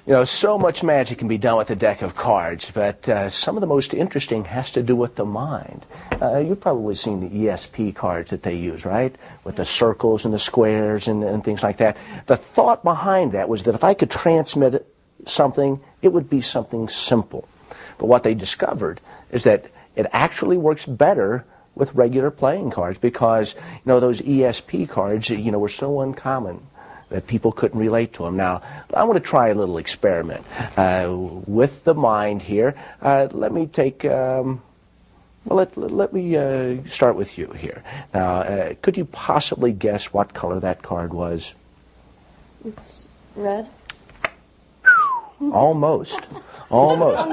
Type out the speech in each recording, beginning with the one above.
You know, so much magic can be done with a deck of cards, but some of the most interesting has to do with the mind. You've probably seen the ESP cards that they use, right? With the circles and the squares and things like that. The thought behind that was that if I could transmit something, it would be something simple. But what they discovered is that it actually works better with regular playing cards because, you know, those ESP cards, you know, were so uncommon that people couldn't relate to them. Now, I want to try a little experiment with the mind here. Let me take, well, let me start with you here. Now, could you possibly guess what color that card was? It's red. Almost. Almost.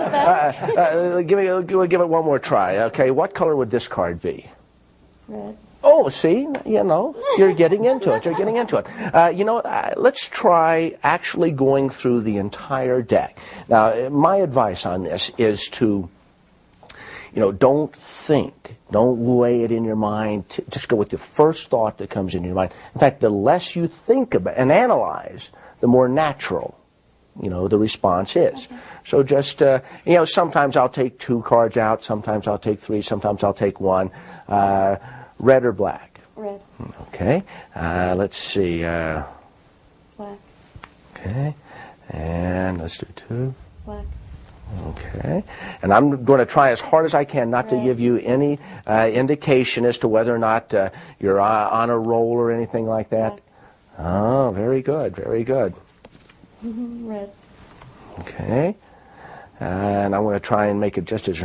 Give it one more try. Okay, what color would this card be? Red. Oh, see, you know, you're getting into it. You're getting into it. You know, let's try actually going through the entire deck. Now, my advice on this is to, you know, don't think. Don't weigh it in your mind. Just go with the first thought that comes into your mind. In fact, the less you think about and analyze, the more natural, you know, the response is. Okay. So just, you know, sometimes I'll take 2 cards out. Sometimes I'll take 3. Sometimes I'll take 1. Red or black? Red. Okay. Let's see. Black. Okay. And let's do 2. Black. Okay. And I'm going to try as hard as I can not to give you any indication as to whether or not you're on a roll or anything like that. Black. Oh, very good. Very good. Red. Okay. And I'm going to try and make it just as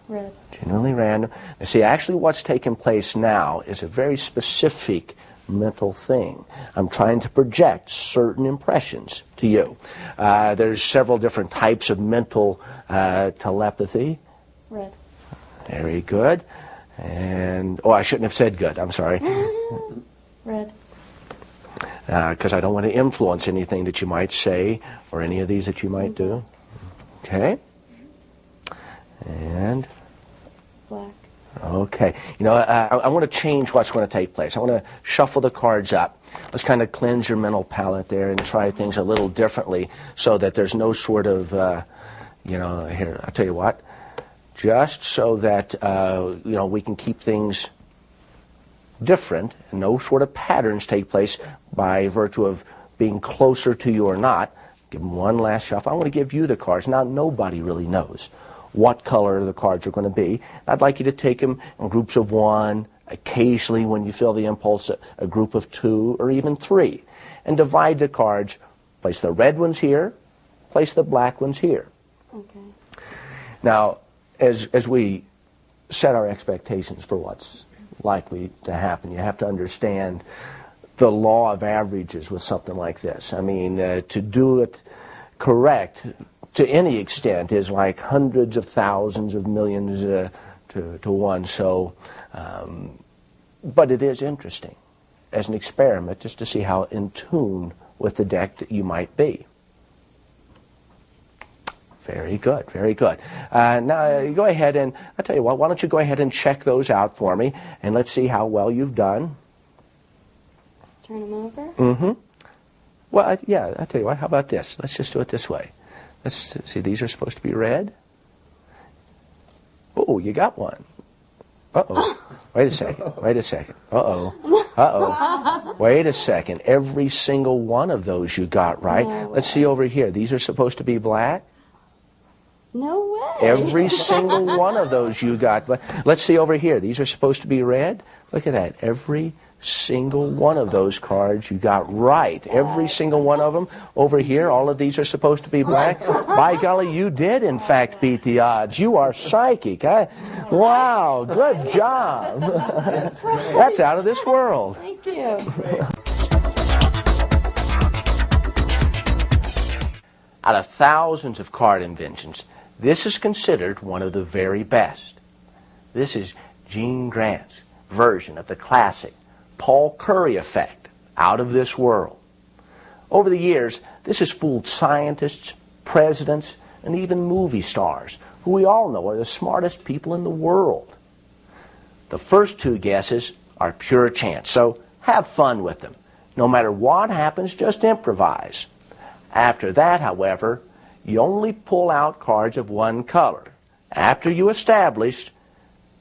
red. Generally random. Now, see, actually what's taking place now is a very specific mental thing. I'm trying to project certain impressions to you. There's several different types of mental telepathy. Red. Very good. And, oh, I shouldn't have said good. I'm sorry. Red. Because I don't want to influence anything that you might say or any of these that you might do. Okay. And black. Okay. You know, I want to change what's going to take place. I want to shuffle the cards up. Let's kind of cleanse your mental palette there and try things a little differently so that there's no sort of, you know, here, I'll tell you what. Just so that, you know, we can keep things different and no sort of patterns take place by virtue of being closer to you or not. Give them one last shuffle. I want to give you the cards. Now, nobody really knows what color the cards are going to be. I'd like you to take them in groups of 1, occasionally when you feel the impulse, a group of 2 or even 3, and divide the cards. Place the red ones here, place the black ones here. Okay. Now, as we set our expectations for what's likely to happen, you have to understand the law of averages with something like this. I mean, to do it correct to any extent is like hundreds of thousands of millions to 1. So, but it is interesting as an experiment just to see how in tune with the deck that you might be. Very good, very good. Now, go ahead and, I'll tell you what, why don't you go ahead and check those out for me, and let's see how well you've done. Just turn them over? Mm-hmm. Well, yeah, I'll tell you what, how about this? Let's just do it this way. Let's see, these are supposed to be red. Oh, you got one. Uh-oh. Wait a second, wait a second. Uh-oh. Uh-oh. Wait a second. Every single one of those you got right. No Let's see over here. These are supposed to be black. No way. Every single one of those you got. But let's see over here. These are supposed to be red. Look at that. Every single one of those cards you got right. Every single one of them. Over here, all of these are supposed to be black. By golly, you did, in fact, beat the odds. You are psychic. Wow, good job. That's out of this world. Thank you. Out of thousands of card inventions, this is considered one of the very best. This is Gene Grant's version of the classic Paul Curry effect, out of this world. Over the years, this has fooled scientists, presidents, and even movie stars, who we all know are the smartest people in the world. The first 2 guesses are pure chance, so have fun with them. No matter what happens, just improvise. After that, however, you only pull out cards of one color. After you established,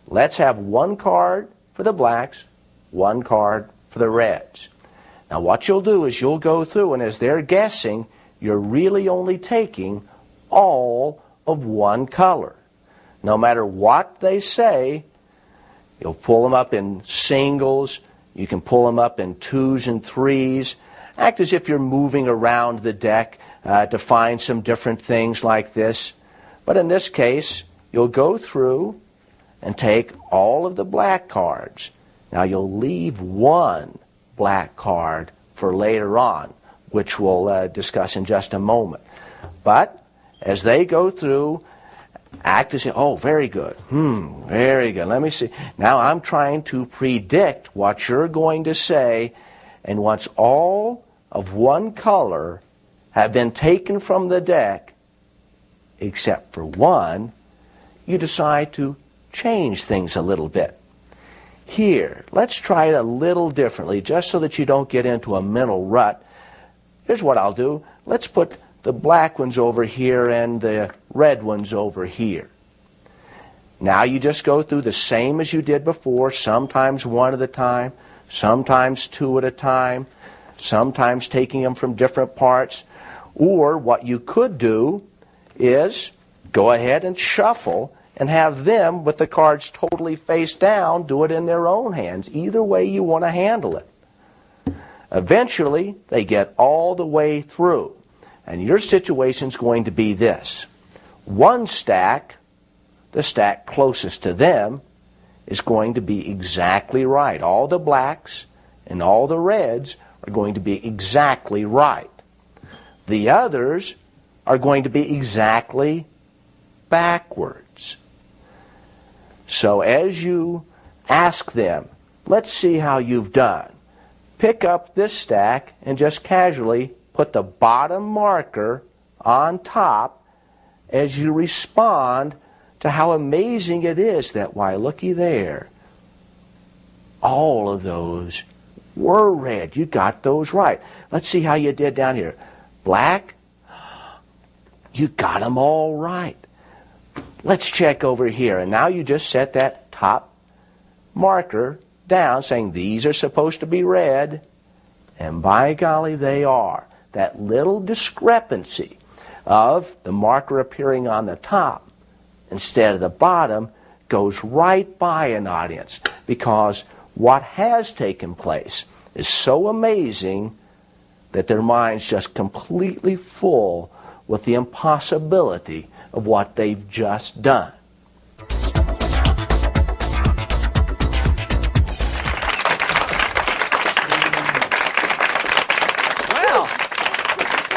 let's have one card for the blacks, one card for the reds. Now what you'll do is you'll go through, and as they're guessing, you're really only taking all of one color. No matter what they say, you'll pull them up in singles, you can pull them up in 2s and 3s. Act as if you're moving around the deck to find some different things like this. But in this case, you'll go through and take all of the black cards. Now you'll leave one black card for later on, which we'll discuss in just a moment. But as they go through, act as if, oh, very good. Very good. Let me see. Now I'm trying to predict what you're going to say, and once all of one color have been taken from the deck, except for one, you decide to change things a little bit. Here, let's try it a little differently, just so that you don't get into a mental rut. Here's what I'll do. Let's put the black ones over here and the red ones over here. Now you just go through the same as you did before, sometimes one at a time, sometimes two at a time, sometimes taking them from different parts. Or what you could do is go ahead and shuffle and have them, with the cards totally face down, do it in their own hands. Either way you want to handle it. Eventually, they get all the way through. And your situation's going to be this. One stack, the stack closest to them, is going to be exactly right. All the blacks and all the reds are going to be exactly right. The others are going to be exactly backwards. So as you ask them, let's see how you've done. Pick up this stack and just casually put the bottom marker on top as you respond to how amazing it is that, why, looky there, all of those were red. You got those right. Let's see how you did down here. Black, you got them all right. Let's check over here. And now you just set that top marker down saying these are supposed to be red, and by golly, they are. That little discrepancy of the marker appearing on the top instead of the bottom goes right by an audience, because what has taken place is so amazing that their mind's just completely full with the impossibility of what they've just done.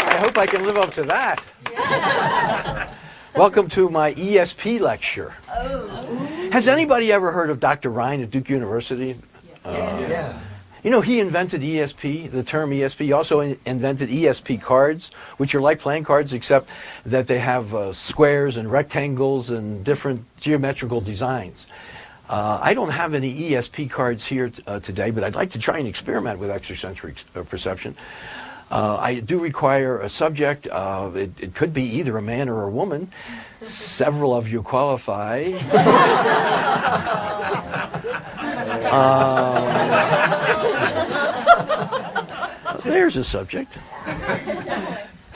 I hope I can live up to that. Welcome to my ESP lecture. Has anybody ever heard of Dr. Ryan at Duke University? Yes. You know, he invented ESP, the term ESP. He also invented ESP cards, which are like playing cards, except that they have squares and rectangles and different geometrical designs. I don't have any ESP cards here today, but I'd like to try and experiment with extrasensory perception. I do require a subject. It could be either a man or a woman. Several of you qualify. There's a subject.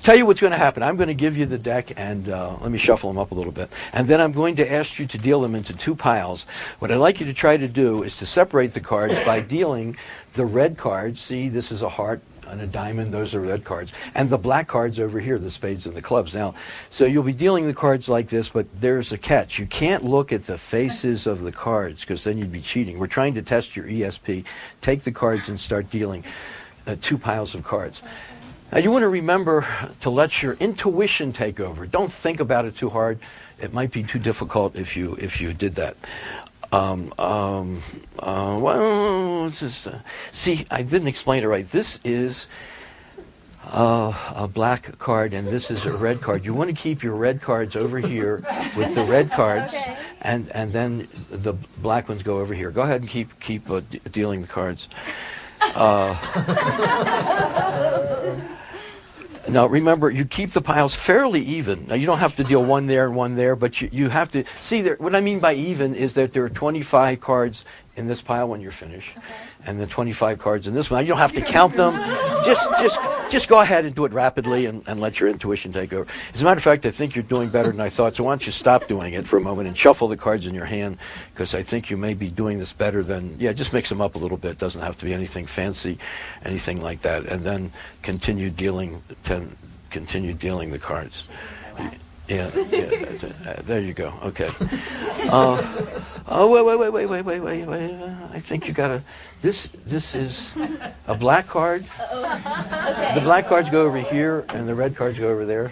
Tell you what's going to happen. I'm going to give you the deck, and let me shuffle them up a little bit. And then I'm going to ask you to deal them into two piles. What I'd like you to try to do is to separate the cards by dealing the red cards. See, this is a heart and a diamond. Those are red cards. And the black cards over here, the spades and the clubs. Now, so you'll be dealing the cards like this, but there's a catch. You can't look at the faces of the cards, because then you'd be cheating. We're trying to test your ESP. Take the cards and start dealing two piles of cards. Now, you want to remember to let your intuition take over. Don't think about it too hard. It might be too difficult if you did that. Well, see, I didn't explain it right. This is a black card, and this is a red card. You want to keep your red cards over here with the red cards, okay, and then the black ones go over here. Go ahead and keep Now, remember, you keep the piles fairly even. Now, you don't have to deal one there and one there, but you have to see there. What I mean by even is that there are 25 cards in this pile when you're finished, and then 25 cards in this one. You don't have to count them. Just go ahead and do it rapidly and let your intuition take over. As a matter of fact, I think you're doing better than I thought, so why don't you stop doing it for a moment and shuffle the cards in your hand, because I think you may be doing this better than, just mix them up a little bit. It doesn't have to be anything fancy, anything like that, and then continue dealing the cards. Yeah, there you go. Okay. Wait. I think you got this is a black card. Okay. The black cards go over here, and the red cards go over there.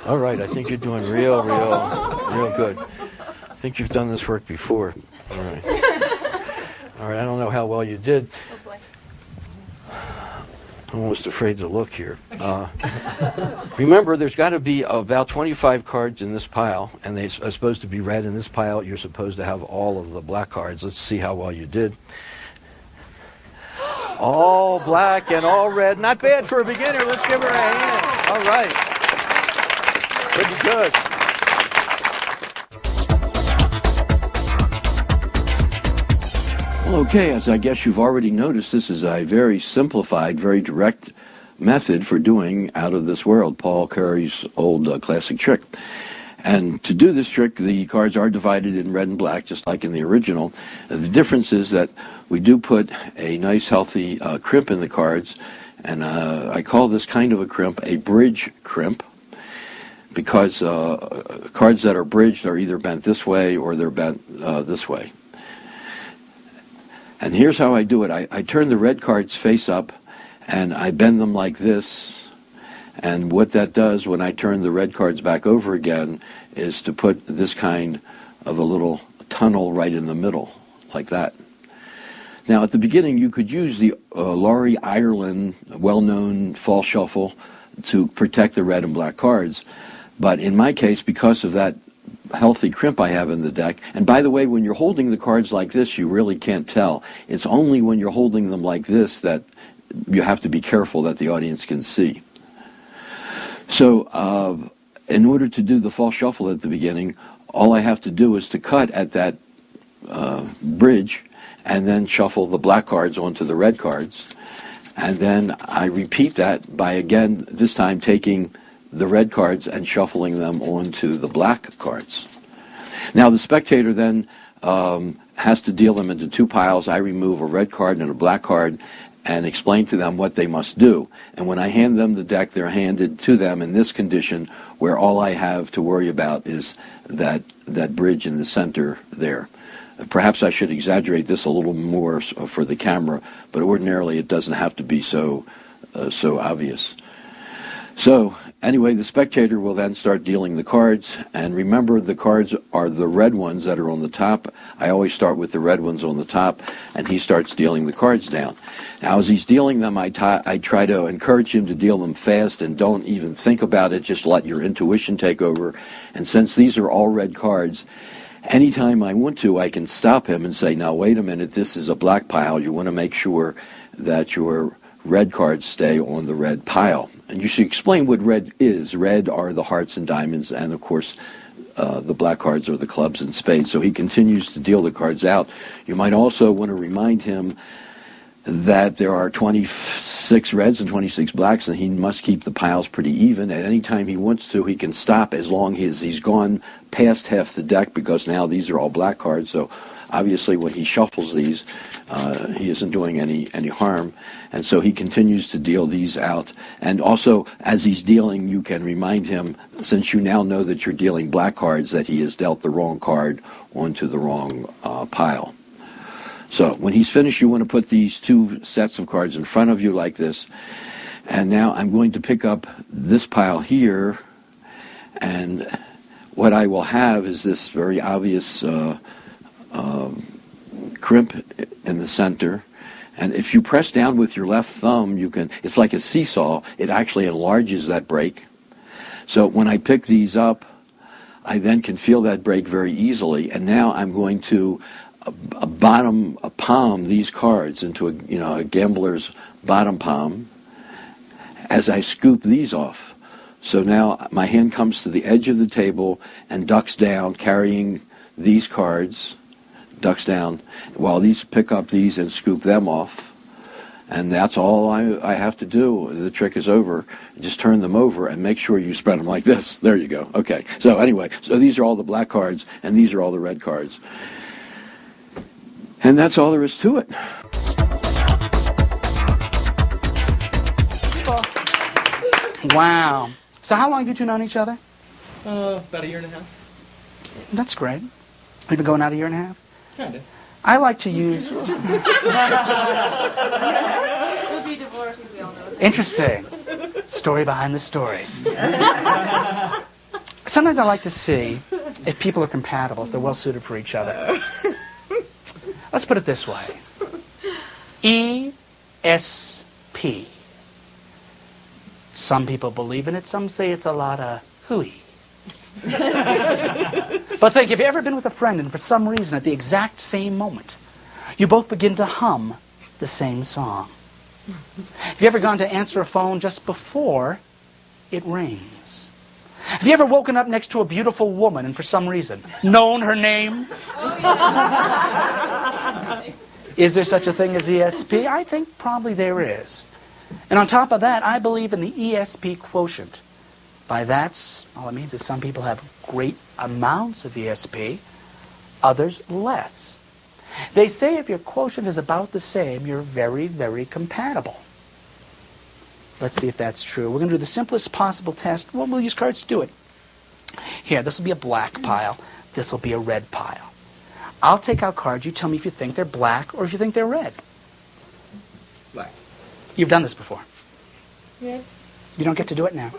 All right, I think you're doing real good. I think you've done this work before. All right. I don't know how well you did. I'm almost afraid to look here. Remember, there's got to be about 25 cards in this pile, and they're supposed to be red. In this pile, you're supposed to have all of the black cards. Let's see how well you did. All black and all red. Not bad for a beginner. Let's give her a hand. All right. Pretty good. Well, okay, as I guess you've already noticed, this is a very simplified, very direct method for doing Out of This World, Paul Curry's old classic trick. And to do this trick, the cards are divided in red and black, just like in the original. The difference is that we do put a nice, healthy crimp in the cards, and I call this kind of a crimp a bridge crimp, because cards that are bridged are either bent this way or they're bent this way. And here's how I do it. I turn the red cards face up, and I bend them like this. And what that does when I turn the red cards back over again is to put this kind of a little tunnel right in the middle, like that. Now, at the beginning, you could use the Laurie Ireland well-known false shuffle to protect the red and black cards. But in my case, because of that healthy crimp I have in the deck, and by the way, when you're holding the cards like this, you really can't tell. It's only when you're holding them like this that you have to be careful that the audience can see. So in order to do the false shuffle at the beginning, all I have to do is to cut at that bridge and then shuffle the black cards onto the red cards. And then I repeat that by, again, this time taking the red cards and shuffling them onto the black cards. Now the spectator then has to deal them into two piles. I remove a red card and a black card and explain to them what they must do. And when I hand them the deck, they're handed to them in this condition, where all I have to worry about is that bridge in the center there. Perhaps I should exaggerate this a little more for the camera, but ordinarily it doesn't have to be so obvious. So anyway, the spectator will then start dealing the cards, and remember, the cards are the red ones that are on the top. I always start with the red ones on the top, and he starts dealing the cards down. Now, as he's dealing them, I try to encourage him to deal them fast, and don't even think about it. Just let your intuition take over. And since these are all red cards, anytime I want to, I can stop him and say, now wait a minute, this is a black pile. You want to make sure that your red cards stay on the red pile. And you should explain what red is. Red are the hearts and diamonds, and of course the black cards are the clubs and spades. So he continues to deal the cards out. You might also want to remind him that there are 26 reds and 26 blacks, and he must keep the piles pretty even. At any time he wants to, he can stop as long as he's gone past half the deck, because now these are all black cards. So obviously when he shuffles these, he isn't doing any harm. And so he continues to deal these out. And also, as he's dealing, you can remind him, since you now know that you're dealing black cards, that he has dealt the wrong card onto the wrong pile. So when he's finished, you want to put these two sets of cards in front of you like this. And now I'm going to pick up this pile here, and what I will have is this very obvious crimp in the center. And if you press down with your left thumb, you can, it's like a seesaw, it actually enlarges that break. So when I pick these up, I then can feel that break very easily. And now I'm going to palm these cards into a gambler's bottom palm. as I scoop these off. So now my hand comes to the edge of the table and ducks down, carrying these cards, ducks down, while these pick up these and scoop them off. And that's all I have to do. The trick is over. Just turn them over and make sure you spread them like this. There you go. Okay. So anyway, so these are all the black cards, and these are all the red cards. And that's all there is to it. Wow. So how long have you two known each other? About a year and a half. That's great. You've been going out a year and a half? Kinda. I like to use... We'll be divorced if we all know that. Interesting. Story behind the story. Sometimes I like to see if people are compatible, if they're well suited for each other. Let's put it this way. ESP. Some people believe in it, some say it's a lot of hooey. But think, have you ever been with a friend and for some reason at the exact same moment you both begin to hum the same song? Have you ever gone to answer a phone just before it rings? Have you ever woken up next to a beautiful woman and for some reason known her name? Is there such a thing as ESP? I think probably there is. And on top of that, I believe in the ESP quotient. By that, all it means is some people have great amounts of ESP, others less. They say if your quotient is about the same, you're very, very compatible. Let's see if that's true. We're going to do the simplest possible test. Well, we'll use cards to do it. Here, this will be a black pile. This will be a red pile. I'll take out cards. You tell me if you think they're black or if you think they're red. Black. You've done this before. Red. You don't get to do it now.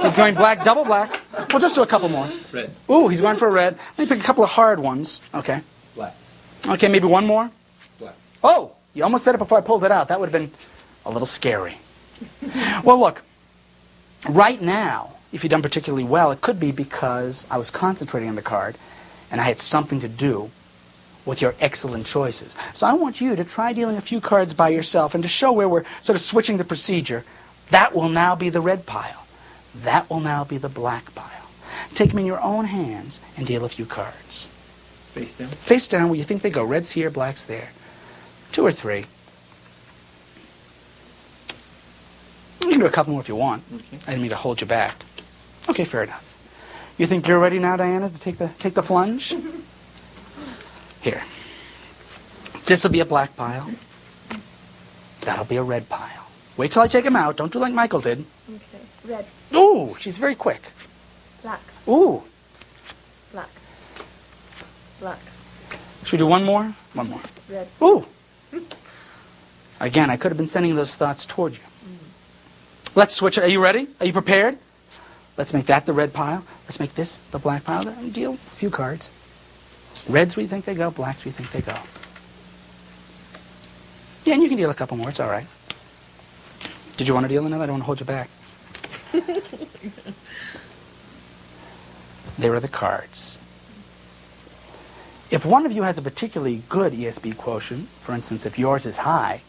He's going black, double black. We'll just do a couple more. Red. Ooh, he's going for a red. Let me pick a couple of hard ones. Okay. Black. Okay, maybe one more. Black. Oh, you almost said it before I pulled it out. That would have been a little scary. Well, look, right now, if you've done particularly well, it could be because I was concentrating on the card and I had something to do with your excellent choices. So I want you to try dealing a few cards by yourself and to show where we're sort of switching the procedure. That will now be the red pile. That will now be the black pile. Take them in your own hands and deal a few cards. Face down. Face down where you think they go. Red's here, black's there. 2 or 3. You can do a couple more if you want. Okay. I didn't mean to hold you back. Okay, fair enough. You think you're ready now, Diana, to take the plunge? Here. This will be a black pile. That'll be a red pile. Wait till I take him out. Don't do like Michael did. Okay. Red. Ooh, she's very quick. Black. Ooh. Black. Black. Should we do one more? One more. Red. Ooh. Again, I could have been sending those thoughts toward you. Let's switch it. Are you ready? Are you prepared? Let's make that the red pile. Let's make this the black pile. And deal a few cards. Reds where you think they go, blacks where you think they go. Yeah, and you can deal a couple more. It's all right. Did you want to deal another? I don't want to hold you back. There are the cards. If one of you has a particularly good ESP quotient, for instance, if yours is high,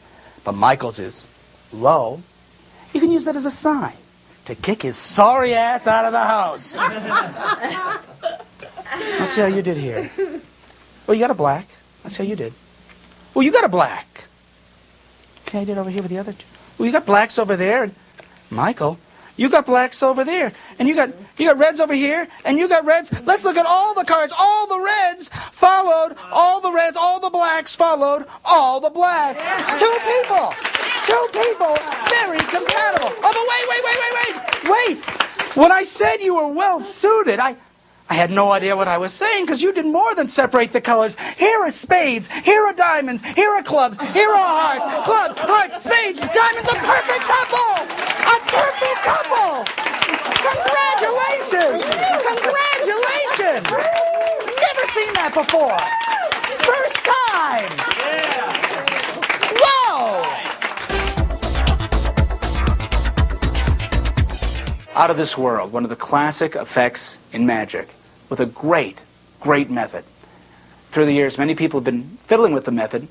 but Michael's is low, you can use that as a sign to kick his sorry ass out of the house. Let's see how you did here. Oh, you got a black. Let's see how you did. Oh, you got a black. See how you did over here with the other two. Oh, you got blacks over there. And Michael, you got blacks over there. And you got reds over here. And you got reds. Let's look at all the cards. All the reds followed all the reds. All the blacks followed all the blacks. 2 people. 2 people. Very compatible. Oh, but wait. When I said you were well suited, I had no idea what I was saying because you did more than separate the colors. Here are spades, here are diamonds, here are clubs, here are hearts, clubs, hearts, spades, diamonds, a perfect couple! A perfect couple! Congratulations! Congratulations! Never seen that before! First time! Whoa! Out of this world, one of the classic effects in magic, with a great, great method. Through the years, many people have been fiddling with the method,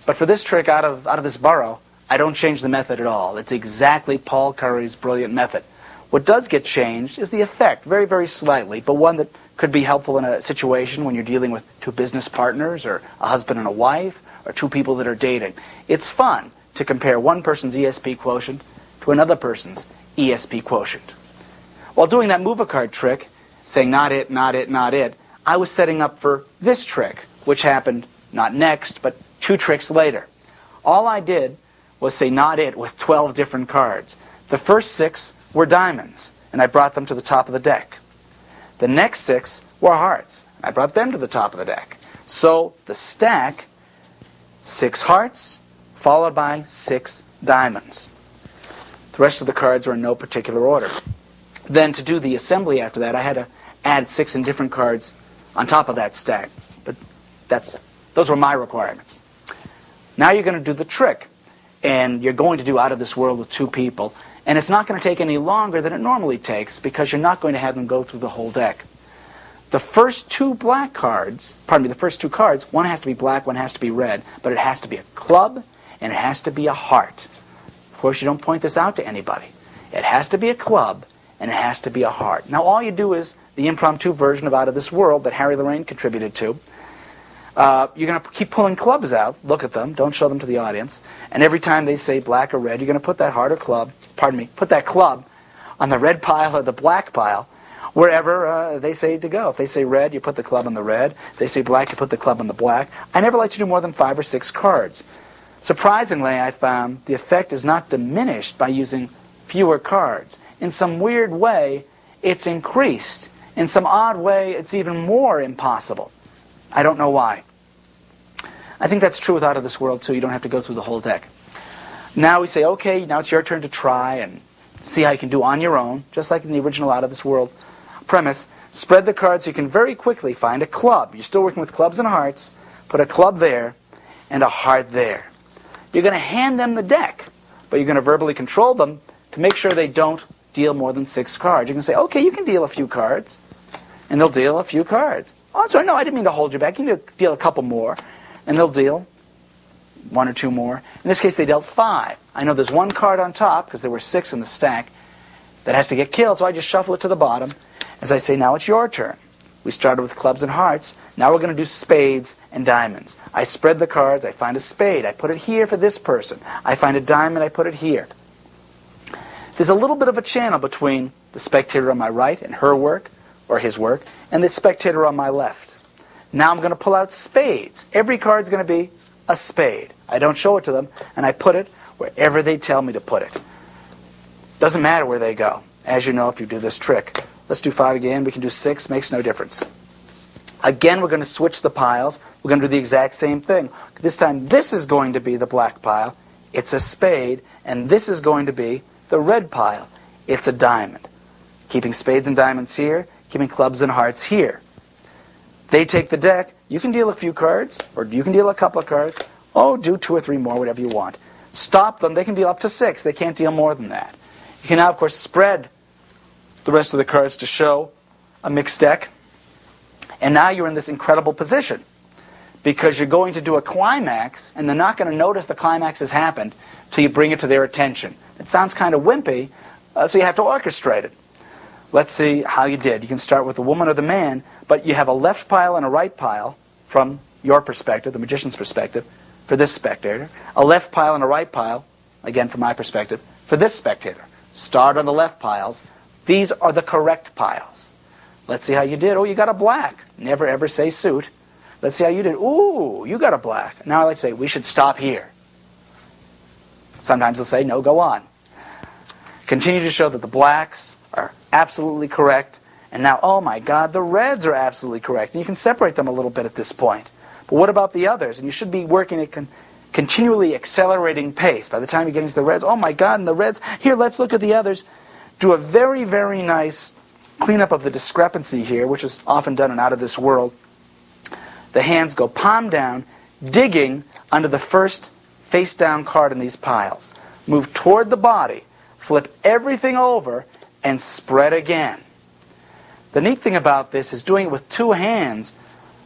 but for this trick out of this burrow, I don't change the method at all. It's exactly Paul Curry's brilliant method. What does get changed is the effect, very, very slightly, but one that could be helpful in a situation when you're dealing with two business partners or a husband and a wife or two people that are dating. It's fun to compare one person's ESP quotient to another person's ESP quotient. While doing that move a card trick, saying not it, not it, not it, I was setting up for this trick, which happened not next, but 2 tricks later. All I did was say not it with 12 different cards. The first 6 were diamonds, and I brought them to the top of the deck. The next 6 were hearts, and I brought them to the top of the deck. So the stack, 6 hearts, followed by 6 diamonds. The rest of the cards were in no particular order. Then to do the assembly after that, I had to add 6 indifferent cards on top of that stack. But those were my requirements. Now you're going to do the trick. And you're going to do out of this world with 2 people. And it's not going to take any longer than it normally takes because you're not going to have them go through the whole deck. The first 2 black cards, the first 2 cards, one has to be black, one has to be red. But it has to be a club and it has to be a heart. Of course, you don't point this out to anybody. It has to be a club and it has to be a heart. Now, all you do is the impromptu version of Out of This World that Harry Lorraine contributed to. You're going to keep pulling clubs out. Look at them. Don't show them to the audience. And every time they say black or red, you're going to put that heart or club, put that club on the red pile or the black pile, wherever they say to go. If they say red, you put the club on the red. If they say black, you put the club on the black. I never like to do more than 5 or 6 cards. Surprisingly, I found the effect is not diminished by using fewer cards. In some weird way, it's increased. In some odd way, it's even more impossible. I don't know why. I think that's true with Out of This World, too. You don't have to go through the whole deck. Now we say, okay, now it's your turn to try and see how you can do on your own, just like in the original Out of This World premise. Spread the cards so you can very quickly find a club. You're still working with clubs and hearts. Put a club there and a heart there. You're going to hand them the deck, but you're going to verbally control them to make sure they don't deal more than 6 cards. You can say, okay, you can deal a few cards, and they'll deal a few cards. Oh, I'm sorry, no, I didn't mean to hold you back. You can deal a couple more, and they'll deal 1 or 2 more. In this case, they dealt 5. I know there's 1 card on top, because there were 6 in the stack, that has to get killed, so I just shuffle it to the bottom. As I say, now it's your turn. We started with clubs and hearts. Now we're going to do spades and diamonds. I spread the cards. I find a spade. I put it here for this person. I find a diamond. I put it here. There's a little bit of a channel between the spectator on my right and her work, or his work, and the spectator on my left. Now I'm going to pull out spades. Every card's going to be a spade. I don't show it to them, and I put it wherever they tell me to put it. Doesn't matter where they go, as you know if you do this trick. Let's do 5 again. We can do 6. Makes no difference. Again, we're going to switch the piles. We're going to do the exact same thing. This time, this is going to be the black pile. It's a spade. And this is going to be the red pile. It's a diamond. Keeping spades and diamonds here. Keeping clubs and hearts here. They take the deck. You can deal a few cards, or you can deal a couple of cards. Oh, do 2 or 3 more, whatever you want. Stop them. They can deal up to 6. They can't deal more than that. You can now, of course, spread the rest of the cards to show a mixed deck. And now you're in this incredible position because you're going to do a climax, and they're not going to notice the climax has happened till you bring it to their attention. It sounds kind of wimpy, so you have to orchestrate it. Let's see how you did. You can start with the woman or the man, but you have a left pile and a right pile from your perspective, the magician's perspective, for this spectator. A left pile and a right pile, again from my perspective, for this spectator. Start on the left piles. These are the correct piles. Let's see how you did. Oh, you got a black. Never ever say suit. Let's see how you did. Ooh, you got a black. Now I like to say, we should stop here. Sometimes they'll say, no, go on. Continue to show that the blacks are absolutely correct. And now, oh my God, the reds are absolutely correct. And you can separate them a little bit at this point. But what about the others? And you should be working at continually accelerating pace. By the time you get into the reds, oh my God, and the reds. Here, let's look at the others. Do a very, very nice cleanup of the discrepancy here, which is often done in Out of This World. The hands go palm down, digging under the first face-down card in these piles. Move toward the body, flip everything over, and spread again. The neat thing about this is doing it with 2 hands.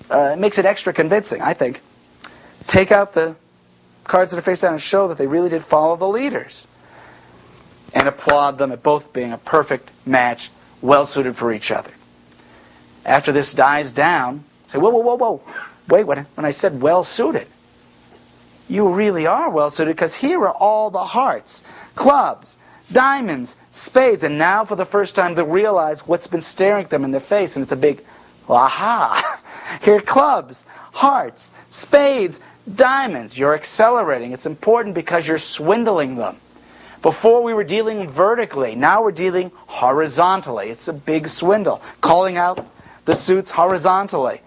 It makes it extra convincing, I think. Take out the cards that are face down and show that they really did follow the leaders. And applaud them at both being a perfect match, well suited for each other. After this dies down, say, whoa, whoa, whoa, whoa. Wait, when I said well suited, you really are well suited, because here are all the hearts, clubs, diamonds, spades, and now for the first time they realize what's been staring at them in their face, and it's a big aha. Here are clubs, hearts, spades, diamonds. You're accelerating. It's important because you're swindling them. Before we were dealing vertically, now we're dealing horizontally. It's a big swindle. Calling out the suits horizontally.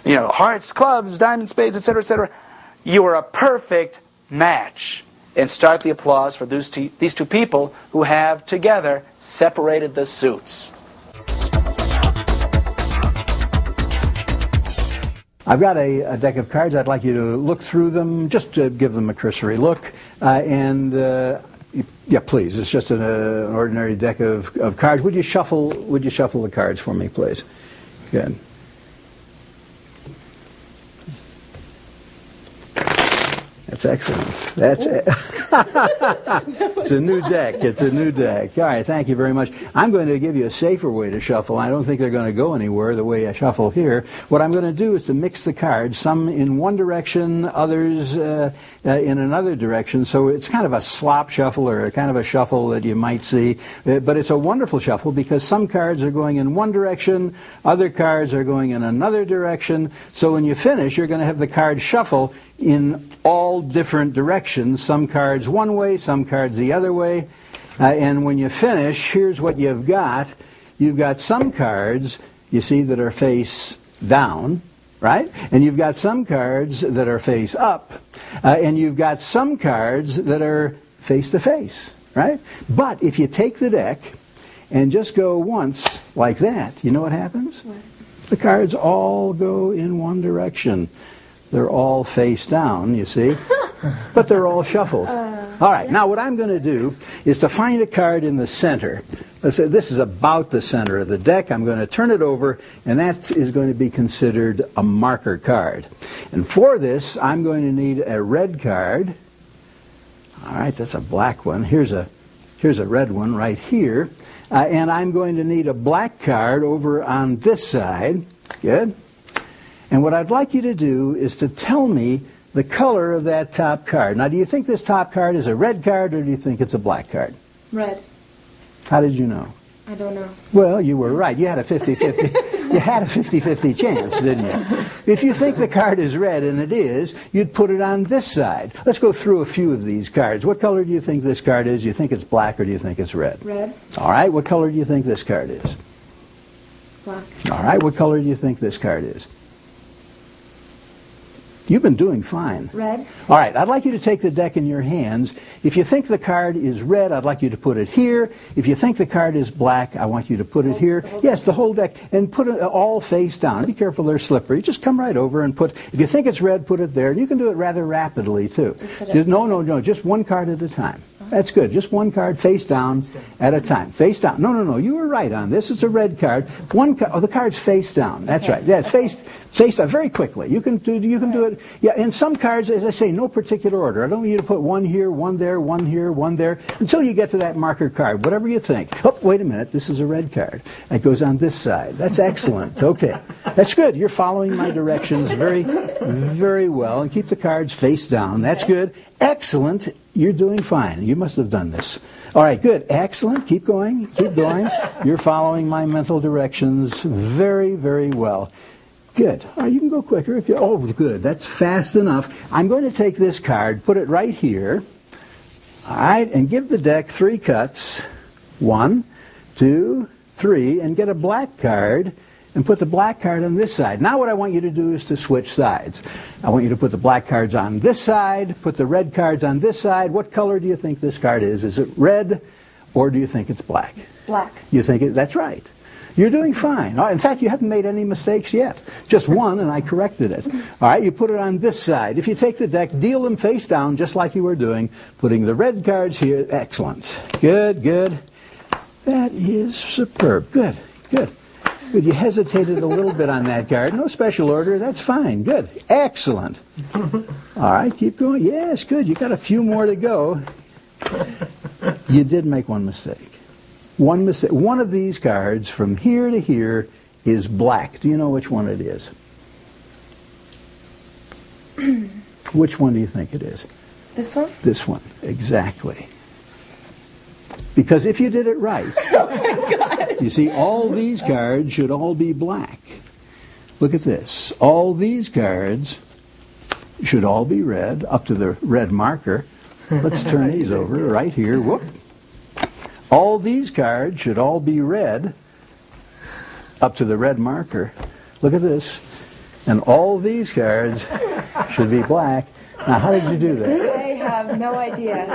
You know, hearts, clubs, diamonds, spades, etc., etc. You are a perfect match. And start the applause for these two people who have together separated the suits. I've got a deck of cards. I'd like you to look through them, just to give them a cursory look. Yeah, please. It's just an ordinary deck of cards. Would you shuffle the cards for me, please? Good. That's excellent. That's it. It's a new deck. It's a new deck. All right, thank you very much. I'm going to give you a safer way to shuffle. I don't think they're going to go anywhere the way I shuffle here. What I'm going to do is to mix the cards, some in one direction, others in another direction. So it's kind of a slop shuffle, or a kind of a shuffle that you might see. But it's a wonderful shuffle because some cards are going in one direction, other cards are going in another direction. So when you finish, you're going to have the cards shuffle in all different directions, some cards one way, some cards the other way. And when you finish, here's what you've got. You've got some cards, you see, that are face down, right? And you've got some cards that are face up. And you've got some cards that are face to face, right? But if you take the deck and just go once like that, you know what happens? What? The cards all go in one direction. They're all face down, you see, but they're all shuffled. All right, now what I'm going to do is to find a card in the center. Let's say this is about the center of the deck. I'm going to turn it over, and that is going to be considered a marker card. And for this, I'm going to need a red card. All right, that's a black one. Here's a red one right here. And I'm going to need a black card over on this side. Good. And what I'd like you to do is to tell me the color of that top card. Now, do you think this top card is a red card, or do you think it's a black card? Red. How did you know? I don't know. Well, you were right. You had a 50-50. You had a 50-50 chance, didn't you? If you think the card is red, and it is, you'd put it on this side. Let's go through a few of these cards. What color do you think this card is? Do you think it's black, or do you think it's red? Red. All right. What color do you think this card is? Black. All right. What color do you think this card is? You've been doing fine. Red. All right, I'd like you to take the deck in your hands. If you think the card is red, I'd like you to put it here. If you think the card is black, I want you to put it here. Yes, the whole deck, and put it all face down. Be careful, they're slippery. Just come right over and put, if you think it's red, put it there. And you can do it rather rapidly, too. No, just one card at a time. That's good. Just one card face down at a time. Face down. No. You were right on this. It's a red card. The card's face down. That's right. Yes, face down very quickly. You can do it. Yeah, and some cards, as I say, no particular order. I don't want you to put one here, one there, one here, one there, until you get to that marker card. Whatever you think. Oh, wait a minute. This is a red card. It goes on this side. That's excellent. Okay. That's good. You're following my directions very, very well. And keep the cards face down. That's good. Excellent. You're doing fine. You must have done this. All right, good. Excellent. Keep going. Keep going. You're following my mental directions very, very well. Good. All right, you can go quicker if you... Oh, good. That's fast enough. I'm going to take this card, put it right here. All right, and give the deck 3 cuts. 1, 2, 3, and get a black card and put the black card on this side. Now what I want you to do is to switch sides. I want you to put the black cards on this side, put the red cards on this side. What color do you think this card is? Is it red, or do you think it's black? Black. You think it? That's right. You're doing fine. In fact, you haven't made any mistakes yet. Just one, and I corrected it. All right, you put it on this side. If you take the deck, deal them face down, just like you were doing, putting the red cards here. Excellent. Good, good. That is superb. Good, good. Good. You hesitated a little bit on that card. No special order. That's fine. Good. Excellent. All right, keep going. Yes, good. You got a few more to go. You did make one mistake. One mistake. One of these cards from here to here is black. Do you know which one it is? Which one do you think it is? This one? This one. Exactly. Because if you did it right, you see, all these cards should all be black. Look at this. All these cards should all be red, up to the red marker. Let's turn these over right here. Whoop. All these cards should all be red, up to the red marker. Look at this. And all these cards should be black. Now, how did you do that? I have no idea.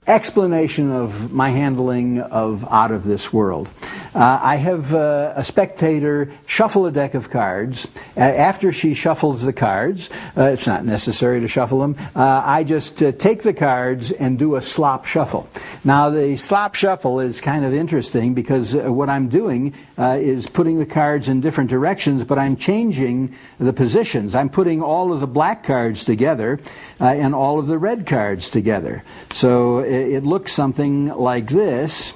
Explanation of my handling of Out of This World. I have a spectator shuffle a deck of cards. After she shuffles the cards, it's not necessary to shuffle them, I just take the cards and do a slop shuffle. Now the slop shuffle is kind of interesting because what I'm doing is putting the cards in different directions, but I'm changing the positions. I'm putting all of the black cards together and all of the red cards together. So it looks something like this.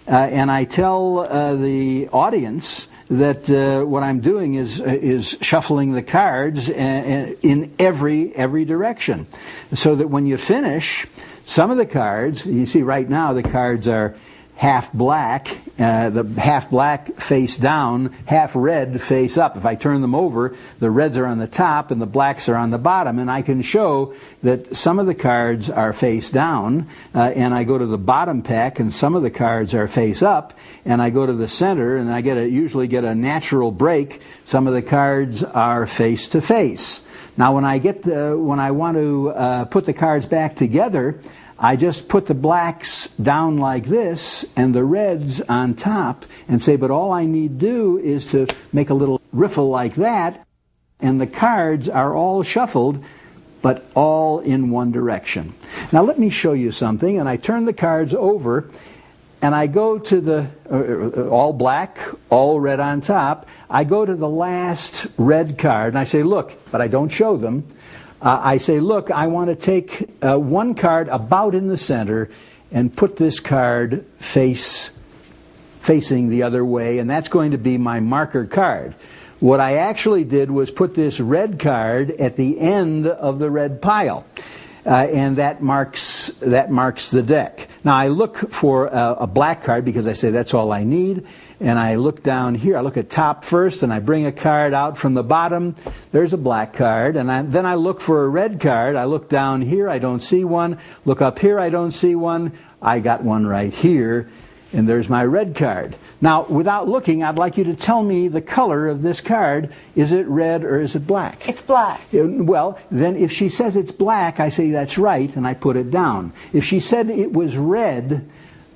And I tell the audience that what I'm doing is shuffling the cards in every direction, so that when you finish, some of the cards, you see right now the cards are half black, the half black face down, half red face up. If I turn them over, the reds are on the top and the blacks are on the bottom, and I can show that some of the cards are face down, and I go to the bottom pack and some of the cards are face up, and I go to the center and I usually get a natural break. Some of the cards are face to face. Now when I want to put the cards back together, I just put the blacks down like this and the reds on top and say, but all I need do is to make a little riffle like that, and the cards are all shuffled, but all in one direction. Now let me show you something, and I turn the cards over and I go to the all black, all red on top. I go to the last red card and I say, look, but I don't show them. I say, look, I want to take one card about in the center and put this card facing the other way, and that's going to be my marker card. What I actually did was put this red card at the end of the red pile, and that marks the deck. Now I look for a black card because I say that's all I need. And I look down here, I look at top first, and I bring a card out from the bottom. There's a black card. And then I look for a red card. I look down here, I don't see one. Look up here, I don't see one. I got one right here, and there's my red card. Now, without looking, I'd like you to tell me the color of this card. Is it red or is it black? It's black. Well, then if she says it's black, I say that's right, and I put it down. If she said it was red,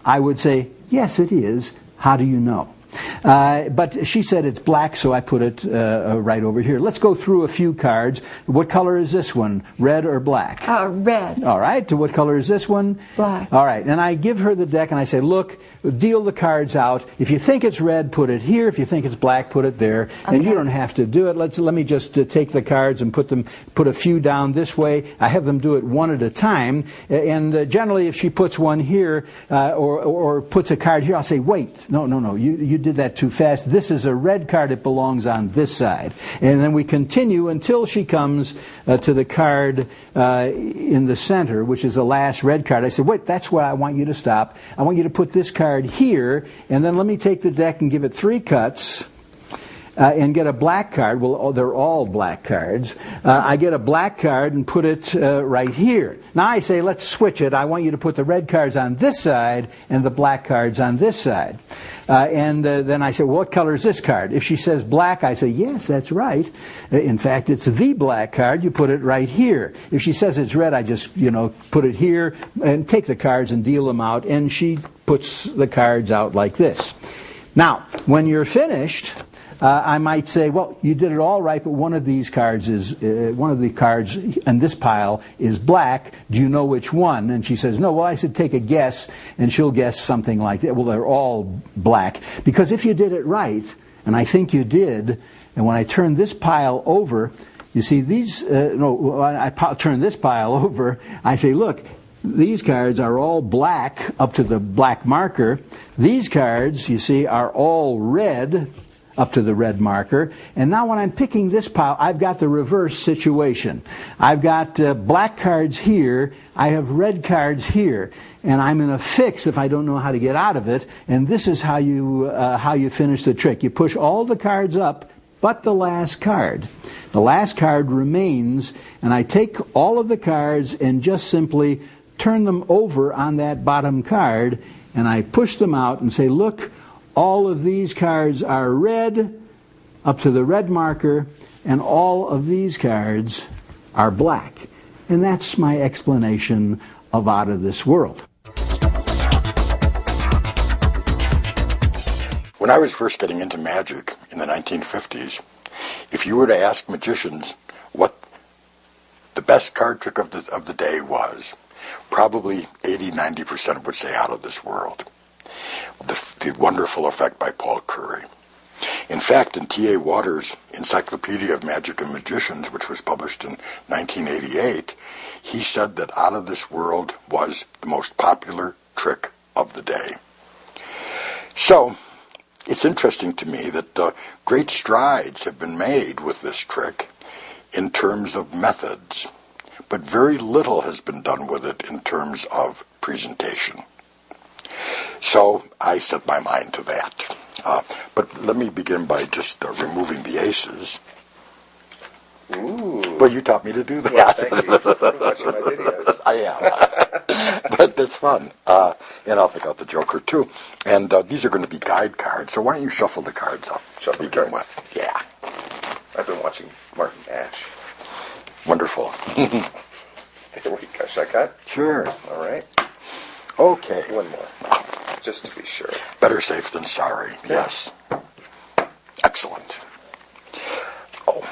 I would say, yes, it is. How do you know? But she said it's black, so I put it right over here. Let's go through a few cards. What color is this one? Red or black? Red. All right. What color is this one? Black. All right. And I give her the deck and I say, look, deal the cards out. If you think it's red, put it here. If you think it's black, put it there. Okay. And you don't have to do it. Let me just take the cards and put a few down this way. I have them do it one at a time. And generally, if she puts one here or puts a card here, I'll say, wait, no, you did that too fast. This is a red card. It belongs on this side. And then we continue until she comes to the card in the center, which is the last red card. I said, wait, that's where I want you to stop. I want you to put this card here, and then let me take the deck and give it 3 cuts. And get a black card. Well, they're all black cards. I get a black card and put it right here. Now I say, let's switch it. I want you to put the red cards on this side and the black cards on this side. And then I say, well, what color is this card? If she says black, I say, yes, that's right. In fact, it's the black card. You put it right here. If she says it's red, I just, put it here and take the cards and deal them out. And she puts the cards out like this. Now, when you're finished, I might say, well, you did it all right, but one of these cards is, one of the cards in this pile is black. Do you know which one? And she says, no. Well, I said, take a guess, and she'll guess something like that. Well, they're all black. Because if you did it right, and I think you did, and when I turn this pile over, you see these, turn this pile over, I say, look, these cards are all black up to the black marker. These cards, you see, are all red up to the red marker. And now when I'm picking this pile, I've got the reverse situation. I've got black cards here. I have red cards here. And I'm in a fix if I don't know how to get out of it. And this is how you finish the trick. You push all the cards up but the last card. The last card remains, and I take all of the cards and just simply turn them over on that bottom card, and I push them out and say, look, all of these cards are red up to the red marker, and all of these cards are black. And that's my explanation of Out of This World. When I was first getting into magic in the 1950s, if you were to ask magicians what the best card trick of the day was, probably 80-90% would say Out of This World. The Wonderful Effect by Paul Curry. In fact, in T.A. Waters' Encyclopedia of Magic and Magicians, which was published in 1988, he said that Out of This World was the most popular trick of the day. So, it's interesting to me that great strides have been made with this trick in terms of methods, but very little has been done with it in terms of presentation. So I set my mind to that. But let me begin by just removing the aces. Ooh. Well, you taught me to do that. Well, thank you for watching my videos. I am. But that's fun. And I'll take out the Joker, too. And these are going to be guide cards, so why don't you shuffle the cards up to begin with? Yeah. I've been watching Martin Ash. Wonderful. There we go. Should I cut? Sure. All right. Okay. One more, just to be sure. Better safe than sorry. Yes. Excellent. Oh.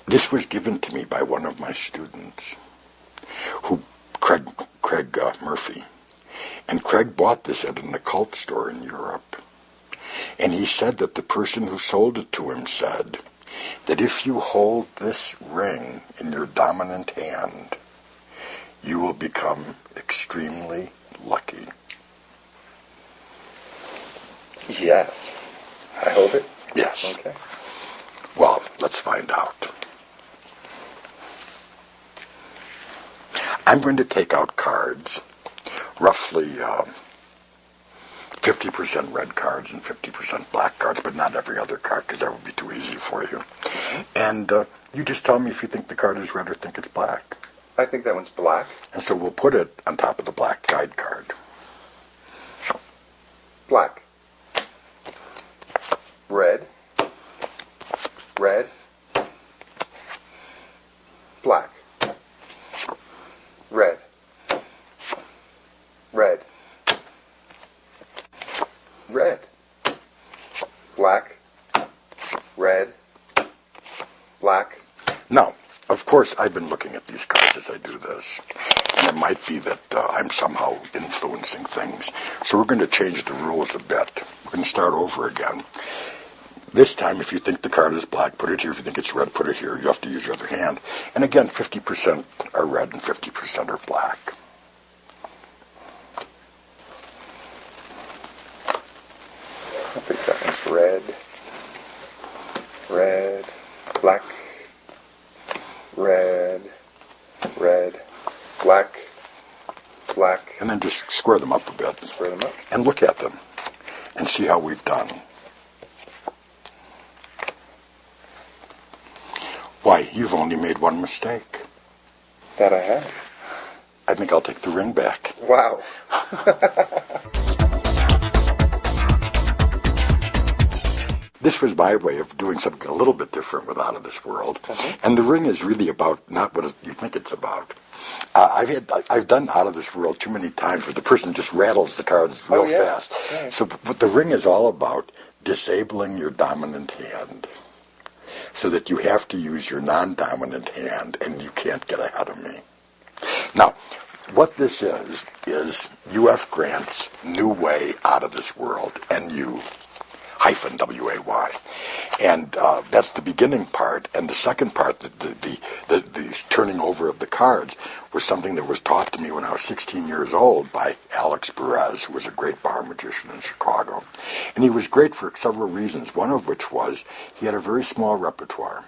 This was given to me by one of my students, Craig Murphy. And Craig bought this at an occult store in Europe. And he said that the person who sold it to him said that if you hold this ring in your dominant hand, you will become extremely lucky. Yes. I hold it? Yes. Okay. Well, let's find out. I'm going to take out cards, roughly 50% red cards and 50% black cards, but not every other card, because that would be too easy for you. And you just tell me if you think the card is red or think it's black. I think that one's black. And so we'll put it on top of the black guide card. Black. Red. Red. Black. Red. Red. Red. Black. Red. Black. Now, of course, I've been looking at these cards as I do this, and it might be that I'm somehow influencing things. So we're going to change the rules a bit. We're going to start over again. This time, if you think the card is black, put it here. If you think it's red, put it here. You have to use your other hand. And again, 50% are red and 50% are black. I think that one's red. Red. Black. Red. Red. Black. Black. And then just square them up a bit. Square them up. And look at them. And see how we've done. Why, you've only made one mistake. That I have. I think I'll take the ring back. Wow. this was my way of doing something a little bit different with Out of This World. And the ring is really about not what you think it's about. I've done Out of This World too many times where the person just rattles the cards real fast. Yeah. So what the ring is all about, disabling your dominant hand so that you have to use your non-dominant hand and you can't get ahead of me. Now, what this is U.F. Grant's new way out of this world, NU-WAY. And that's the beginning part, and the second part, the turning over of the cards, was something that was taught to me when I was 16 years old by Alex Perez, who was a great bar magician in Chicago. And he was great for several reasons, one of which was he had a very small repertoire,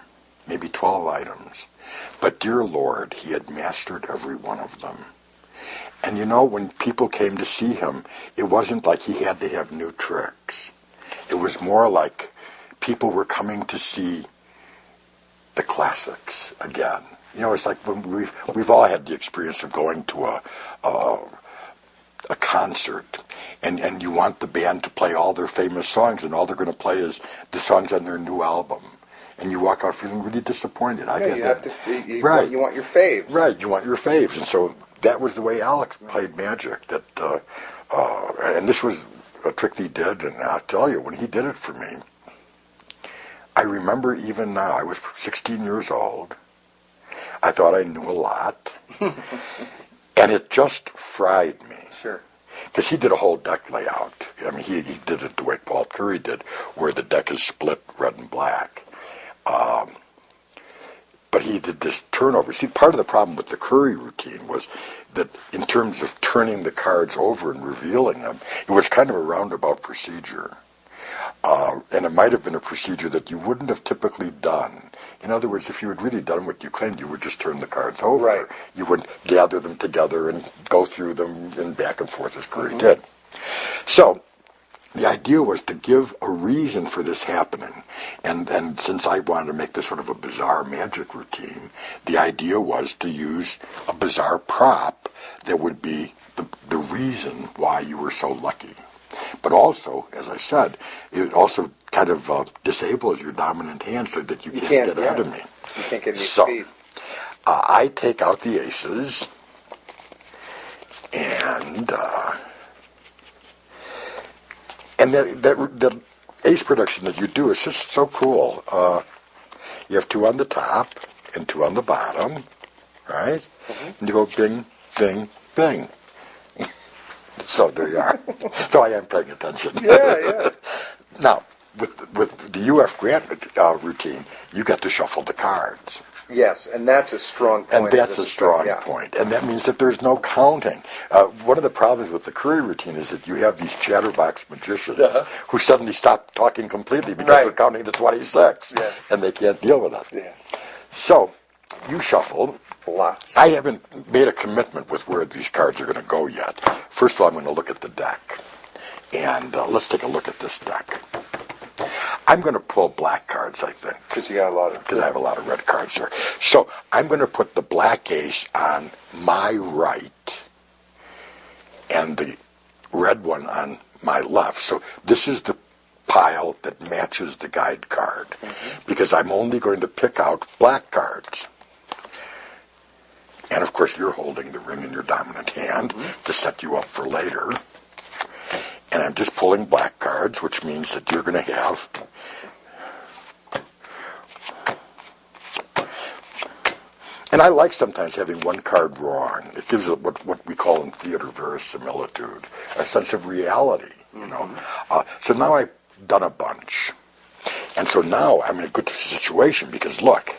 maybe 12 items. But dear Lord, he had mastered every one of them. And you know, when people came to see him, it wasn't like he had to have new tricks. It was more like people were coming to see the classics again. You know, it's like when we've all had the experience of going to a concert, and you want the band to play all their famous songs, and all they're going to play is the songs on their new album. And you walk out feeling really disappointed. You want your faves. Right, you want your faves. And so that was the way Alex played magic. And this was a trick he did, and I'll tell you, when he did it for me, I remember even now, I was 16 years old. I thought I knew a lot. And it just fried me. Sure. Because he did a whole deck layout. I mean, he did it the way Paul Curry did, where the deck is split red and black. But he did this turnover. See, part of the problem with the Curry routine was that in terms of turning the cards over and revealing them, it was kind of a roundabout procedure. And it might have been a procedure that you wouldn't have typically done. In other words, if you had really done what you claimed, you would just turn the cards over. Right. You would gather them together and go through them and back and forth as Curry did. So the idea was to give a reason for this happening. And since I wanted to make this sort of a bizarre magic routine, the idea was to use a bizarre prop that would be the reason why you were so lucky. But also, as I said, it also kind of disables your dominant hand so that you can't get ahead of me. You can't get any speed. I take out the aces, and the ace production that you do is just so cool. You have two on the top and two on the bottom, right? And you go bing, bing, bing. So there you are. So I am paying attention. Yeah. Now, with the U.F. Grant routine, you get to shuffle the cards. Yes, and that's a strong point. And that's a strong point. And that means that there's no counting. One of the problems with the Curry routine is that you have these chatterbox magicians who suddenly stop talking completely because they're counting to 26, and they can't deal with it. Yes. So you shuffle. Lots. I haven't made a commitment with where these cards are going to go yet. First of all, I'm going to look at the deck. And let's take a look at this deck. I'm going to pull black cards, I think. Because you got a lot of... Because I have a lot of red cards here. So I'm going to put the black ace on my right and the red one on my left. So this is the pile that matches the guide card. Because I'm only going to pick out black cards. And, of course, you're holding the ring in your dominant hand to set you up for later. And I'm just pulling black cards, which means that you're going to have... And I like sometimes having one card wrong. It gives it what we call in theater verisimilitude, a sense of reality, you know. So now I've done a bunch. And so now I'm in a good situation because, look,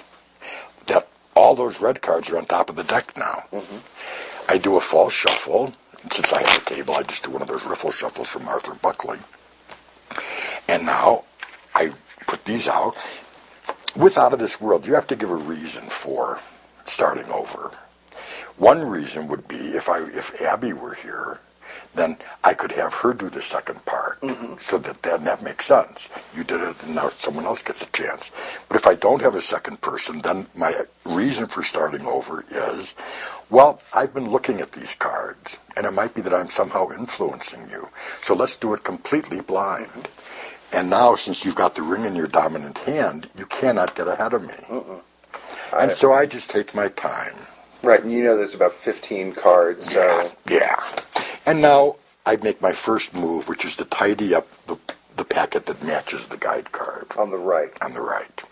that all those red cards are on top of the deck now. I do a false shuffle. And since I have a table, I just do one of those riffle shuffles from Arthur Buckley. And now I put these out. With Out of This World, you have to give a reason for starting over. One reason would be if Abby were here, then I could have her do the second part. So that makes sense. You did it, and now someone else gets a chance. But if I don't have a second person, then my reason for starting over is, well, I've been looking at these cards, and it might be that I'm somehow influencing you. So let's do it completely blind. And now, since you've got the ring in your dominant hand, you cannot get ahead of me. And so I just take my time. Right, and you know there's about 15 cards, so... Yeah. And now I make my first move, which is to tidy up the packet that matches the guide card. On the right. On the right.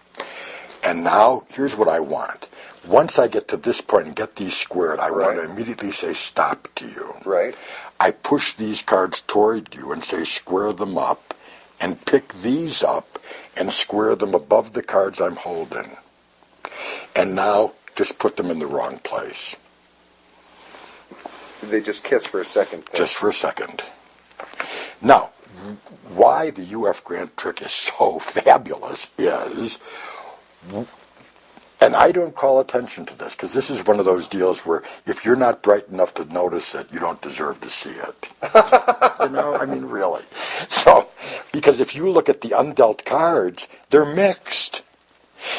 And now, here's what I want. Once I get to this point and get these squared, I want to immediately say stop to you. Right. I push these cards toward you and say square them up, and pick these up and square them above the cards I'm holding. And now, just put them in the wrong place. They just kiss for a second. Just for a second. Now, why the UF Grant trick is so fabulous is, and I don't call attention to this, because this is one of those deals where if you're not bright enough to notice it, you don't deserve to see it. You know, I mean, really. So, because if you look at the undealt cards, they're mixed.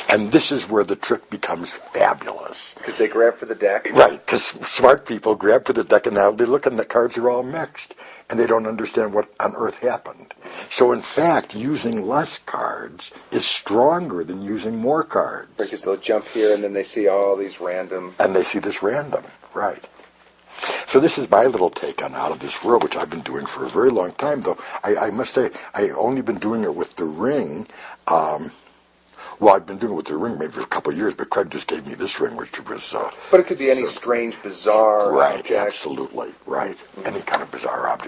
And this is where the trick becomes fabulous. Because they grab for the deck? Right, because smart people grab for the deck and now they look and the cards are all mixed. And they don't understand what on earth happened. So in fact, using less cards is stronger than using more cards. Because they'll jump here and then they see all these random... And they see this random, right. So this is my little take on Out of This World, which I've been doing for a very long time, though I must say I've only been doing it with the ring. Well, I've been doing it with the ring maybe for a couple of years, but Craig just gave me this ring, which was... But it could be any strange, bizarre right, object. Absolutely, right. Any kind of bizarre object.